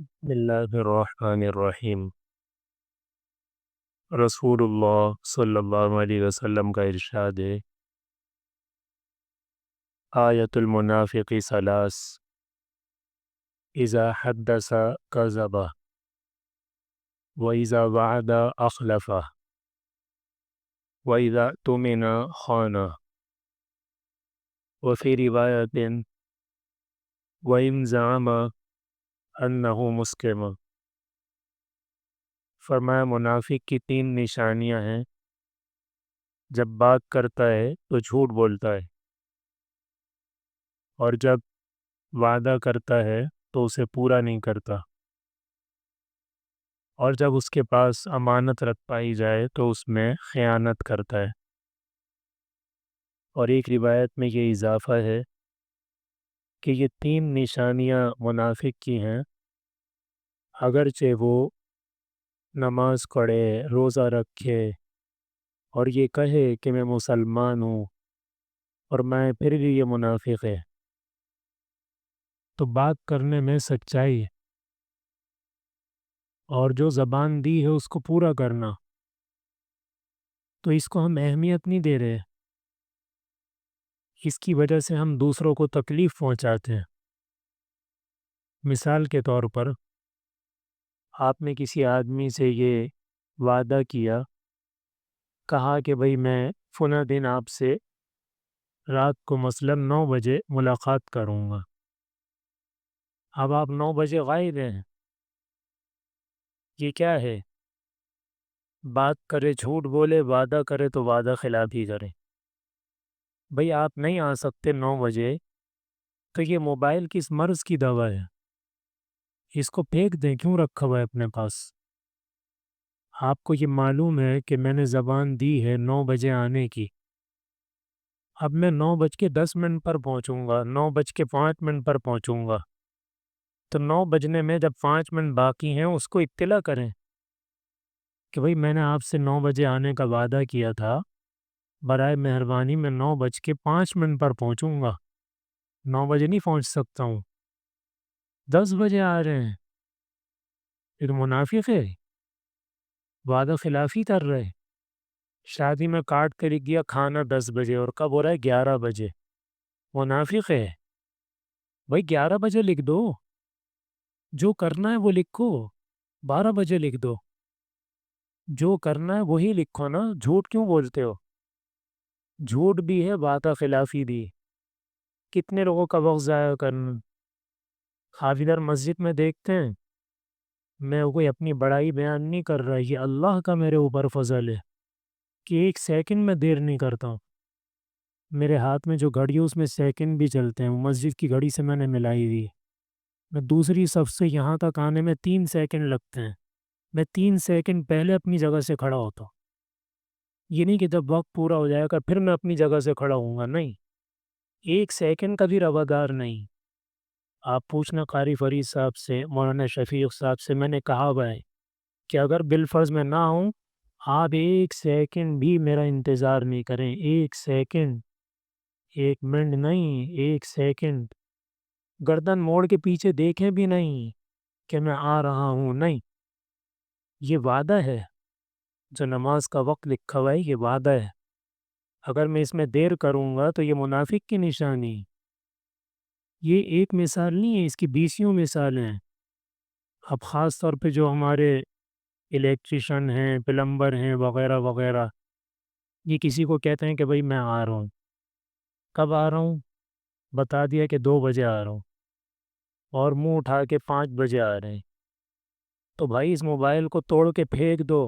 بسم اللہ الرحمن الرحیم۔ رسول اللہ صلی اللہ علیہ وسلم کا ارشاد ہے، آیت المنافق ثلاث، اذا حدث کذب واذا وعد اخلف واذا اؤتمن خان، وفی روایت وان زعم انہ مسلم۔ فرمایا منافق کی تین نشانیاں ہیں، جب بات کرتا ہے تو جھوٹ بولتا ہے، اور جب وعدہ کرتا ہے تو اسے پورا نہیں کرتا، اور جب اس کے پاس امانت رکھ پائی جائے تو اس میں خیانت کرتا ہے۔ اور ایک روایت میں یہ اضافہ ہے کہ یہ تین نشانیاں منافق کی ہیں، اگرچہ وہ نماز پڑھے، روزہ رکھے، اور یہ کہے کہ میں مسلمان ہوں، اور میں پھر بھی یہ منافق ہے۔ تو بات کرنے میں سچائی ہے، اور جو زبان دی ہے اس کو پورا کرنا، تو اس کو ہم اہمیت نہیں دے رہے، اس کی وجہ سے ہم دوسروں کو تکلیف پہنچاتے ہیں۔ مثال کے طور پر آپ نے کسی آدمی سے یہ وعدہ کیا، کہا کہ بھئی میں فلاں دن آپ سے رات کو مثلاً 9 بجے ملاقات کروں گا۔ اب آپ 9 بجے غائب ہیں، یہ کیا ہے؟ بات کرے جھوٹ بولے، وعدہ کرے تو وعدہ خلافی کرے۔ بھئی آپ نہیں آ سکتے 9 بجے، تو یہ موبائل کس مرض کی دوا ہے؟ اس کو پھینک دیں، کیوں رکھا ہوا ہے اپنے پاس؟ آپ کو یہ معلوم ہے کہ میں نے زبان دی ہے 9 بجے آنے کی، اب میں 9:10 پر پہنچوں گا، 9:05 پر پہنچوں گا، تو 9 بجنے میں جب 5 منٹ باقی ہیں اس کو اطلاع کریں کہ بھئی میں نے آپ سے 9 بجے آنے کا وعدہ کیا تھا، برائے مہربانی میں 9:05 پر پہنچوں گا، 9 بجے نہیں پہنچ سکتا ہوں، 10 بجے آ رہے ہیں، یہ تو منافق ہے، وعدہ خلافی کر رہے۔ شادی میں کاٹ کے لکھ دیا کھانا 10 بجے، اور کب ہو رہا ہے 11 بجے، منافق ہے۔ بھائی 11 بجے لکھ دو، جو کرنا ہے وہ لکھو، 12 بجے لکھ دو، جو کرنا ہے وہی لکھو نا، جھوٹ کیوں بولتے ہو؟ جھوٹ بھی ہے، وعدہ خلافی بھی۔ کتنے لوگوں کا وقت ضائع کرنا۔ حافظر مسجد میں دیکھتے ہیں، میں کوئی اپنی بڑائی بیان نہیں کر رہا، یہ اللہ کا میرے اوپر فضل ہے کہ 1 سیکنڈ میں دیر نہیں کرتا ہوں۔ میرے ہاتھ میں جو گھڑی ہے اس میں سیکنڈ بھی چلتے ہیں، وہ مسجد کی گھڑی سے میں نے ملائی دی، میں دوسری صف سے یہاں تک آنے میں 3 سیکنڈ لگتے ہیں، میں 3 سیکنڈ پہلے اپنی جگہ سے کھڑا ہوتا ہوں۔ یہ نہیں کہ جب وقت پورا ہو جائے گا پھر میں اپنی جگہ سے کھڑا ہوں گا، نہیں، 1 سیکنڈ کا بھی روادار نہیں۔ آپ پوچھنا قاری فرید صاحب سے، مولانا شفیق صاحب سے، میں نے کہا ہوا ہے کہ اگر بالفرض میں نہ ہوں، آپ 1 سیکنڈ بھی میرا انتظار نہیں کریں، 1 سیکنڈ، 1 منٹ نہیں، 1 سیکنڈ، گردن موڑ کے پیچھے دیکھیں بھی نہیں کہ میں آ رہا ہوں، نہیں، یہ وعدہ ہے۔ جو نماز کا وقت لکھا ہوا ہے یہ وعدہ ہے، اگر میں اس میں دیر کروں گا تو یہ منافق کی نشانی۔ یہ ایک مثال نہیں ہے، اس کی 20 مثالیں ہیں۔ اب خاص طور پہ جو ہمارے الیکٹریشن ہیں، پلمبر ہیں، وغیرہ وغیرہ، یہ کسی کو کہتے ہیں کہ بھئی میں آ رہا ہوں، کب آ رہا ہوں؟ بتا دیا کہ 2 بجے آ رہا ہوں، اور منہ اٹھا کے 5 بجے آ رہے ہیں، تو بھائی اس موبائل کو توڑ کے پھینک دو،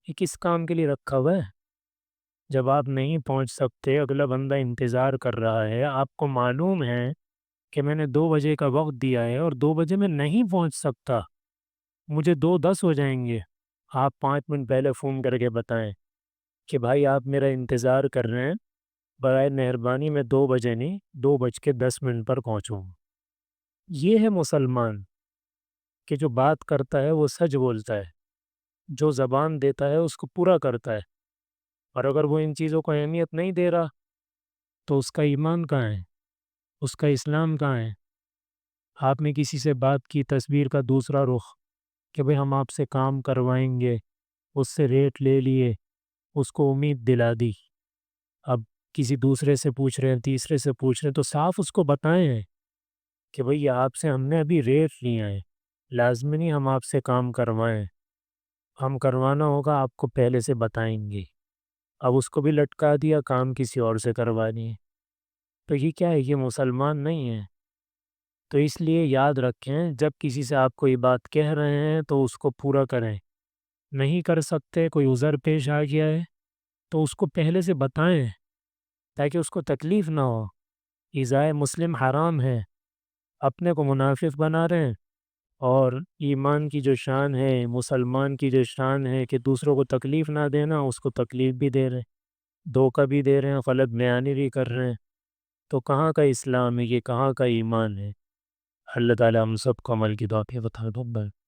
یہ کس کام کے لیے رکھا ہوا ہے؟ جب آپ نہیں پہنچ سکتے، اگلا بندہ انتظار کر رہا ہے، آپ کو معلوم ہے کہ میں نے 2 بجے کا وقت دیا ہے اور 2 بجے میں نہیں پہنچ سکتا، مجھے 2:10 ہو جائیں گے، آپ 5 منٹ پہلے فون کر کے بتائیں کہ بھائی آپ میرا انتظار کر رہے ہیں، برائے مہربانی میں 2 بجے نہیں، 2:10 پر پہنچوں۔ یہ ہے مسلمان کہ جو بات کرتا ہے وہ سچ بولتا ہے، جو زبان دیتا ہے اس کو پورا کرتا ہے، اور اگر وہ ان چیزوں کو اہمیت نہیں دے رہا تو اس کا ایمان کہاں ہے؟ اس کا اسلام کہاں ہے؟ آپ نے کسی سے بات کی تصویر کا دوسرا رخ کہ بھئی ہم آپ سے کام کروائیں گے، اس سے ریٹ لے لیے، اس کو امید دلا دی۔ اب کسی دوسرے سے پوچھ رہے ہیں، تیسرے سے پوچھ رہے ہیں، تو صاف اس کو بتائیں کہ بھئی آپ سے ہم نے ابھی ریٹ لیا ہے، لازمی نہیں ہم آپ سے کام کروائیں، ہم کروانا ہوگا آپ کو پہلے سے بتائیں گے۔ اب اس کو بھی لٹکا دیا، کام کسی اور سے کروانی ہے، تو یہ کیا ہے؟ یہ مسلمان نہیں ہے۔ تو اس لیے یاد رکھیں، جب کسی سے آپ کوئی بات کہہ رہے ہیں تو اس کو پورا کریں، نہیں کر سکتے، کوئی عذر پیش آ گیا ہے تو اس کو پہلے سے بتائیں تاکہ اس کو تکلیف نہ ہو۔ ایذائے مسلم حرام ہے، اپنے کو منافق بنا رہے ہیں، اور ایمان کی جو شان ہے، مسلمان کی جو شان ہے کہ دوسروں کو تکلیف نہ دینا، اس کو تکلیف بھی دے رہے ہیں، دھوکہ بھی دے رہے ہیں، غلط بیانی بھی کر رہے ہیں۔ تو کہاں کا اسلام ہے یہ؟ کہاں کا ایمان ہے؟ اللہ تعالیٰ ہم سب کو عمل کی توفیق عطا فرمائے۔